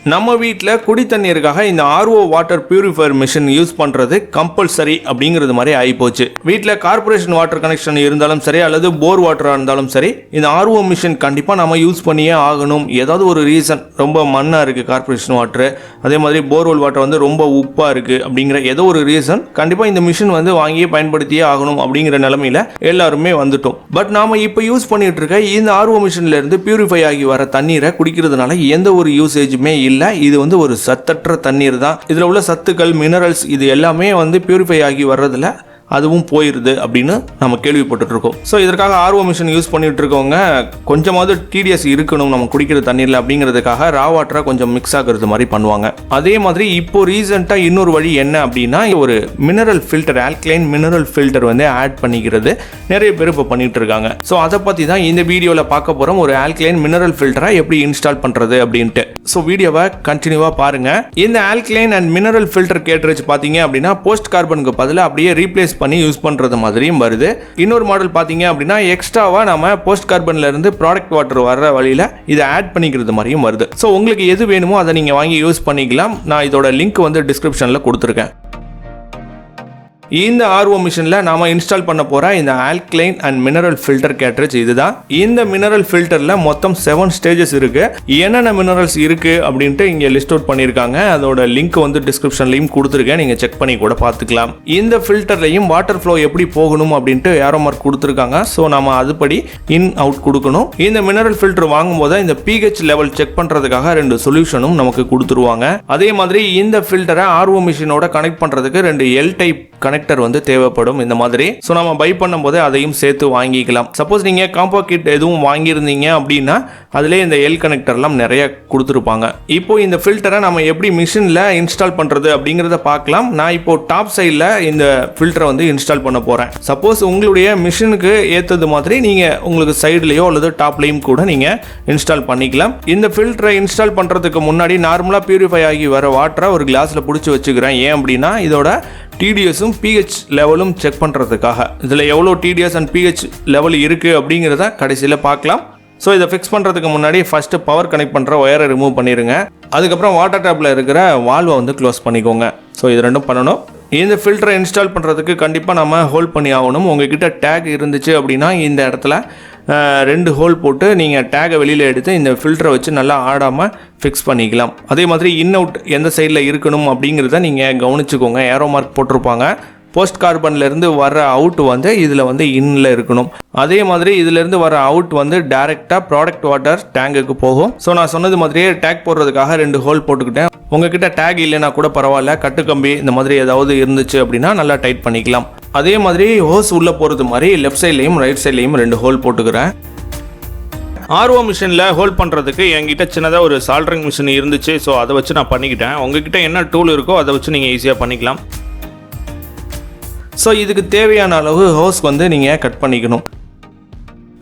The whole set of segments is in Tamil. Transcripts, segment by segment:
நம்ம வீட்டில் குடி தண்ணீருக்காக இந்த RO water purifier machine use பண்ணுறது கம்பல்சரி அப்படிங்கிறது மாதிரி ஆகிப்போச்சு. வீட்டில் கார்பரேஷன் வாட்டர் கனெக்ஷன் இருந்தாலும் சரி அல்லது போர் வாட்டராக இருந்தாலும் சரி இந்த ஆர்ஓ மிஷின் கண்டிப்பாக நம்ம யூஸ் பண்ணியே ஆகணும். ஏதாவது ஒரு ரீசன், ரொம்ப மண்ணாக இருக்குது கார்பரேஷன் வாட்டரு, அதே மாதிரி போர்வெல் வாட்டர் வந்து ரொம்ப உப்பாக இருக்குது அப்படிங்கிற ஏதோ ஒரு ரீசன் கண்டிப்பாக இந்த மிஷின் வந்து வாங்கியே பயன்படுத்தியே ஆகணும் அப்படிங்கிற நிலமையில எல்லாருமே வந்துட்டோம். பட் நாம் இப்போ யூஸ் பண்ணிட்டு இருக்க இந்த ஆர்ஓ மிஷின்லேருந்து பியூரிஃபை ஆகி வர தண்ணீரை குடிக்கிறதுனால எந்த ஒரு யூசேஜுமே இல்லை. இது வந்து ஒரு சத்தற்ற தண்ணீர் தான். இதில் உள்ள சத்துக்கள், மினரல்ஸ் இது எல்லாமே வந்து பியூரிஃபை ஆகி வர்றதில்ல, அதுவும் போயிருது அப்படின்னு நம்ம கேள்விப்பட்டு இருக்கோம். ஸோ இதற்காக ஆர்ஓ மிஷின் யூஸ் பண்ணிட்டு இருக்கவங்க கொஞ்சமாவது டிடிஎஸ் இருக்கணும் நம்ம குடிக்கிற தண்ணீரில் அப்படிங்கிறதுக்காக ரா வாட்டரை கொஞ்சம் மிக்ஸ் ஆகிறது மாதிரி பண்ணுவாங்க. அதே மாதிரி இப்போ ரீசெண்டாக இன்னொரு வழி என்ன அப்படின்னா ஒரு mineral filter, alkaline mineral filter வந்து ஆட் பண்ணிக்கிறது நிறைய பேர் இப்போ பண்ணிட்டு இருக்காங்க. ஸோ அதை பற்றி தான் இந்த வீடியோவில் பார்க்க போகிறோம். ஒரு ஆல்கலைன் மினரல் ஃபில்டரை எப்படி இன்ஸ்டால் பண்ணுறது அப்படின்ட்டு. ஸோ வீடியோவை கண்டினியூவாக பாருங்கள். இந்த alkaline and mineral filter cartridge பார்த்தீங்க அப்படின்னா போஸ்ட் கார்பனுக்கு பதிலாக அப்படியே ரீப்ளேஸ் பண்ணி யூஸ் பண்றது மாதிரியும் வருது. இன்னொரு மாடல் பாத்தீங்க அப்படின்னா எக்ஸ்ட்ராவா நம்ம போஸ்ட் கார்பன்ல இருந்து ப்ராடக்ட் வாட்டர் வர்ற வழியில இதை ஆட் பண்ணிக்கிறது மாதிரியும் வருது. ஸோ உங்களுக்கு எது வேணுமோ அதை நீங்க வாங்கி யூஸ் பண்ணிக்கலாம். நான் இதோட லிங்க் வந்து டிஸ்கிரிப்ஷன்ல கொடுத்துருக்கேன். இந்த ஆர்ஓ மிஷினில் நாம் இன்ஸ்டால் பண்ண போகிற இந்த alkaline and mineral filter cartridge இதுதான். இந்த மினரல் ஃபில்டரில் மொத்தம் 7 ஸ்டேஜஸ் இருக்குது. என்னென்ன மினரல்ஸ் இருக்குது அப்படின்ட்டு இங்கே லிஸ்ட் அவுட் பண்ணியிருக்காங்க. அதோட லிங்க் வந்து டிஸ்கிரிப்ஷன்லையும் கொடுத்துருக்கேன், நீங்கள் செக் பண்ணி கூட பார்த்துக்கலாம். இந்த ஃபில்டர்லையும் வாட்டர் ஃப்ளோ எப்படி போகணும் அப்படின்ட்டு ஏரோ மார்க் கொடுத்துருக்காங்க. ஸோ நம்ம அதுபடி இன் அவுட் கொடுக்கணும். இந்த மினரல் ஃபில்டர் வாங்கும் போது இந்த பிஹெச் லெவல் செக் பண்ணுறதுக்காக 2 சொல்யூஷனும் நமக்கு கொடுத்துருவாங்க. அதே மாதிரி இந்த ஃபில்டரை ஆர்ஓ மிஷினோட கனெக்ட் பண்ணுறதுக்கு 2 எல் டைப் கனெக்டர் வந்து தேவைப்படும் இந்த மாதிரி. ஸோ நம்ம பை பண்ணும்போது அதையும் சேர்த்து வாங்கிக்கலாம். சப்போஸ் நீங்கள் காம்போ கிட் எதுவும் வாங்கியிருந்தீங்க அப்படின்னா அதிலே இந்த எல் கனெக்டர்லாம் நிறைய கொடுத்துருப்பாங்க. இப்போ இந்த ஃபில்டரை நம்ம எப்படி மிஷினில் இன்ஸ்டால் பண்ணுறது அப்படிங்கிறத பார்க்கலாம். நான் இப்போ டாப் சைடில் இந்த ஃபில்டரை வந்து இன்ஸ்டால் பண்ண போகிறேன். சப்போஸ் உங்களுடைய மிஷினுக்கு ஏற்றது மாதிரி நீங்கள் உங்களுக்கு சைட்லேயோ அல்லது டாப்லேயும் கூட நீங்கள் இன்ஸ்டால் பண்ணிக்கலாம். இந்த ஃபில்டரை இன்ஸ்டால் பண்ணுறதுக்கு முன்னாடி நார்மலாக பியூரிஃபை ஆகி வர வாட்டரை ஒரு கிளாஸில் பிடிச்சி வச்சுக்கிறேன். ஏன் அப்படின்னா இதோட டிடிஎஸும் பிஹெச் லெவலும் செக் பண்ணுறதுக்காக. இதில் எவ்வளோ டிடிஎஸ் அண்ட் பிஹெச் லெவல் இருக்குது அப்படிங்கிறத கடைசியில் பார்க்கலாம். ஸோ இதை ஃபிக்ஸ் பண்ணுறதுக்கு முன்னாடி ஃபஸ்ட்டு பவர் கனெக்ட் பண்ணுற ஒயரை ரிமூவ் பண்ணிடுங்க. அதுக்கப்புறம் வாட்டர் டேப்பில் இருக்கிற வால்வை வந்து க்ளோஸ் பண்ணிக்கோங்க. ஸோ இது ரெண்டும் பண்ணணும். இந்த ஃபில்டரை இன்ஸ்டால் பண்ணுறதுக்கு கண்டிப்பாக நம்ம ஹோல்ட் பண்ணி ஆகணும். உங்ககிட்ட டேக் இருந்துச்சு அப்படின்னா இந்த இடத்துல 2 ஹோல் போட்டு நீங்கள் டேகை வெளியில் எடுத்து இந்த ஃபில்டரை வச்சு நல்லா ஆடாமல் ஃபிக்ஸ் பண்ணிக்கலாம். அதே மாதிரி இன் அவுட் எந்த சைடில் இருக்கணும் அப்படிங்கிறத நீங்கள் கவனிச்சுக்கோங்க. ஏரோ மார்க் போட்டிருப்பாங்க. போஸ்ட் கார்பன்லேருந்து வர அவுட் வந்து இதில் வந்து இன்னில் இருக்கணும். அதே மாதிரி இதிலேருந்து வர அவுட் வந்து டைரெக்டாக ப்ராடக்ட் வாட்டர் டேங்குக்கு போகும். ஸோ நான் சொன்னது மாதிரியே டேக் போடுறதுக்காக 2 ஹோல் போட்டுக்கிட்டேன். உங்ககிட்ட டேக் இல்லைன்னா கூட பரவாயில்ல, கட்டுக்கம்பி இந்த மாதிரி ஏதாவது இருந்துச்சு அப்படின்னா நல்லா டைட் பண்ணிக்கலாம். அதே மாதிரி ஹோஸ் உள்ளே போகிறது மாதிரி லெஃப்ட் சைட்லேயும் ரைட் சைட்லேயும் 2 ஹோல் போட்டுக்கிறேன். ஆர்ஓ மிஷினில் ஹோல்ட் பண்ணுறதுக்கு என்கிட்ட சின்னதாக ஒரு சால்ட்ரிங் மிஷின் இருந்துச்சு. ஸோ அதை வச்சு நான் பண்ணிக்கிட்டேன். உங்ககிட்ட என்ன டூல் இருக்கோ அதை வச்சு நீங்கள் ஈஸியாக பண்ணிக்கலாம். ஸோ இதுக்கு தேவையான அளவு ஹோஸ் வந்து நீங்கள் கட் பண்ணிக்கணும்.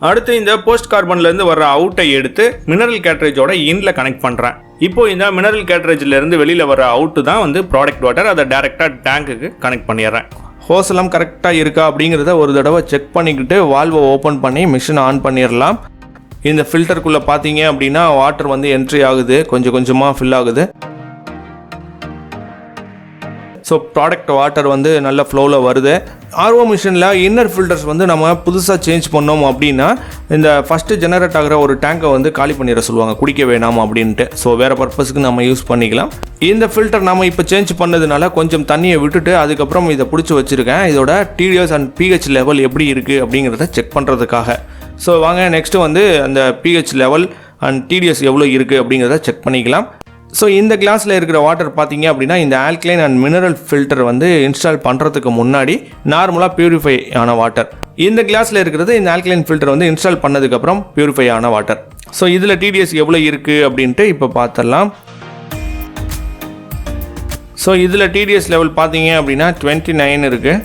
அடுத்து இந்த போஸ்ட் கார்பன்லேருந்து வர அவுட்டை எடுத்து மினரல் கேட்ரேஜோட இன்ல கனெக்ட் பண்ணுறேன். இப்போ இந்த மினரல் கேட்ரேஜ்லேருந்து வெளியில் வர அவுட்டு தான் வந்து ப்ராடக்ட் வாட்டர். அதை டைரெக்டாக டேங்குக்கு கனெக்ட் பண்ணிடுறேன். ஹோஸ் எல்லாம் கரெக்டாக இருக்கா அப்படிங்கிறத ஒரு தடவை செக் பண்ணிக்கிட்டு வால்வை ஓப்பன் பண்ணி மிஷினை ஆன் பண்ணிடலாம். இந்த ஃபில்டருக்குள்ளே பார்த்தீங்க அப்படின்னா வாட்டர் வந்து என்ட்ரி ஆகுது, கொஞ்சம் கொஞ்சமாக ஃபில் ஆகுது. ஸோ ப்ராடக்ட் வாட்டர் வந்து நல்ல ஃப்ளோவில் வருது. ஆர்ஓ மிஷினில் இன்னர் ஃபில்டர்ஸ் வந்து நம்ம புதுசாக சேஞ்ச் பண்ணோம் அப்படின்னா இந்த ஃபஸ்ட்டு ஜெனரேட் ஆகிற ஒரு டேங்கை வந்து காலி பண்ணிட சொல்லுவாங்க, குடிக்க வேணாம் அப்படின்ட்டு. ஸோ வேறு பர்பஸுக்கு நம்ம யூஸ் பண்ணிக்கலாம். இந்த ஃபில்டர் நம்ம இப்போ சேஞ்ச் பண்ணதுனால கொஞ்சம் தண்ணியை விட்டுட்டு அதுக்கப்புறம் இதை பிடிச்சி வச்சுருக்கேன். இதோட டிடிஎஸ் அண்ட் பிஹெச் லெவல் எப்படி இருக்குது அப்படிங்கிறத செக் பண்ணுறதுக்காக. ஸோ வாங்க நெக்ஸ்ட்டு வந்து அந்த பிஹெச் லெவல் அண்ட் டிடிஎஸ் எவ்வளோ இருக்குது அப்படிங்கிறத செக் பண்ணிக்கலாம். ஸோ இந்த கிளாஸில் இருக்கிற வாட்டர் பார்த்தீங்க அப்படின்னா இந்த ஆல்கலைன் அண்ட் மினரல் ஃபில்டர் வந்து இன்ஸ்டால் பண்ணுறதுக்கு முன்னாடி நார்மலாக பியூரிஃபை ஆன வாட்டர். இந்த கிளாஸில் இருக்கிறது இந்த ஆல்கலைன் ஃபில்டர் வந்து இன்ஸ்டால் பண்ணதுக்கப்புறம் பியூரிஃபை ஆன வாட்டர். ஸோ இதில் டிடிஎஸ் எவ்வளோ இருக்குது அப்படின்ட்டு இப்போ பார்த்துடலாம். ஸோ இதில் டிடிஎஸ் லெவல் பார்த்தீங்க அப்படின்னா 29 இருக்குது.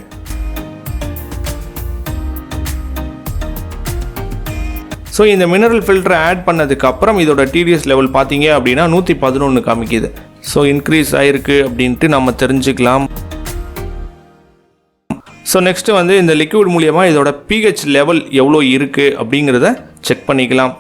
ஸோ இந்த மினரல் ஃபில்டரை ஆட் பண்ணதுக்கப்புறம் இதோட டிடிஎஸ் லெவல் பார்த்தீங்க அப்படின்னா 111 காமிக்குது. ஸோ இன்க்ரீஸ் ஆகிருக்கு அப்படின்ட்டு நம்ம தெரிஞ்சுக்கலாம். ஸோ நெக்ஸ்ட்டு வந்து இந்த லிக்விட் மூலியமாக இதோட பிஹெச் லெவல் எவ்வளோ இருக்குது அப்படிங்கிறத செக் பண்ணிக்கலாம்.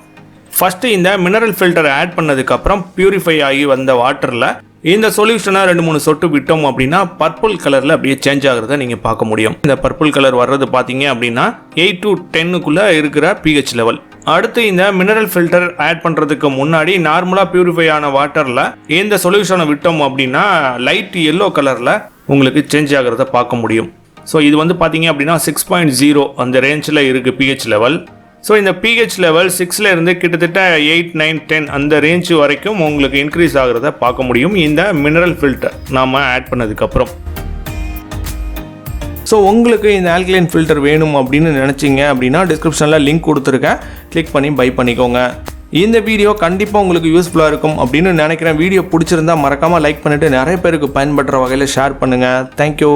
ஃபஸ்ட்டு இந்த மினரல் ஃபில்டரை ஆட் பண்ணதுக்கப்புறம் பியூரிஃபை ஆகி வந்த வாட்டரில் இந்த சொல்யூஷனை 2-3 சொட்டு விட்டோம் அப்படின்னா பர்பிள் கலரில் அப்படியே சேஞ்ச் ஆகிறத நீங்கள் பார்க்க முடியும். இந்த பர்பிள் கலர் வர்றது பார்த்தீங்க அப்படின்னா 8 to 10க்குள்ளே இருக்கிற pH லெவல். அடுத்து இந்த மினரல் ஃபில்டர் ஆட் பண்ணுறதுக்கு முன்னாடி நார்மலாக பியூரிஃபை ஆன வாட்டரில் இந்த சொல்யூஷனை விட்டோம் அப்படின்னா லைட் எல்லோ கலரில் உங்களுக்கு சேஞ்ச் ஆகிறத பார்க்க முடியும். ஸோ இது வந்து பார்த்தீங்க அப்படின்னா 6.0 அந்த ரேஞ்சில் இருக்குது pH லெவல். ஸோ இந்த pH லெவல் 6ல் இருந்து கிட்டத்தட்ட 8, 9, 10 அந்த ரேஞ்சு வரைக்கும் உங்களுக்கு இன்க்ரீஸ் ஆகிறத பார்க்க முடியும் இந்த மினரல் ஃபில்டர் நாம் ஆட் பண்ணதுக்கப்புறம். ஸோ உங்களுக்கு இந்த ஆல்கலைன் ஃபில்டர் வேணும் அப்படின்னு நினச்சிங்க அப்படின்னா டிஸ்கிரிப்ஷனில் லிங்க் கொடுத்துருக்கேன், கிளிக் பண்ணி பை பண்ணிக்கோங்க. இந்த வீடியோ கண்டிப்பாக உங்களுக்கு யூஸ்ஃபுல்லாக இருக்கும் அப்படின்னு நினைக்கிறேன். வீடியோ பிடிச்சிருந்தா மறக்காமல் லைக் பண்ணிவிட்டு நிறைய பேருக்கு பயன்படுற வகையில் ஷேர் பண்ணுங்கள். தேங்க்யூ.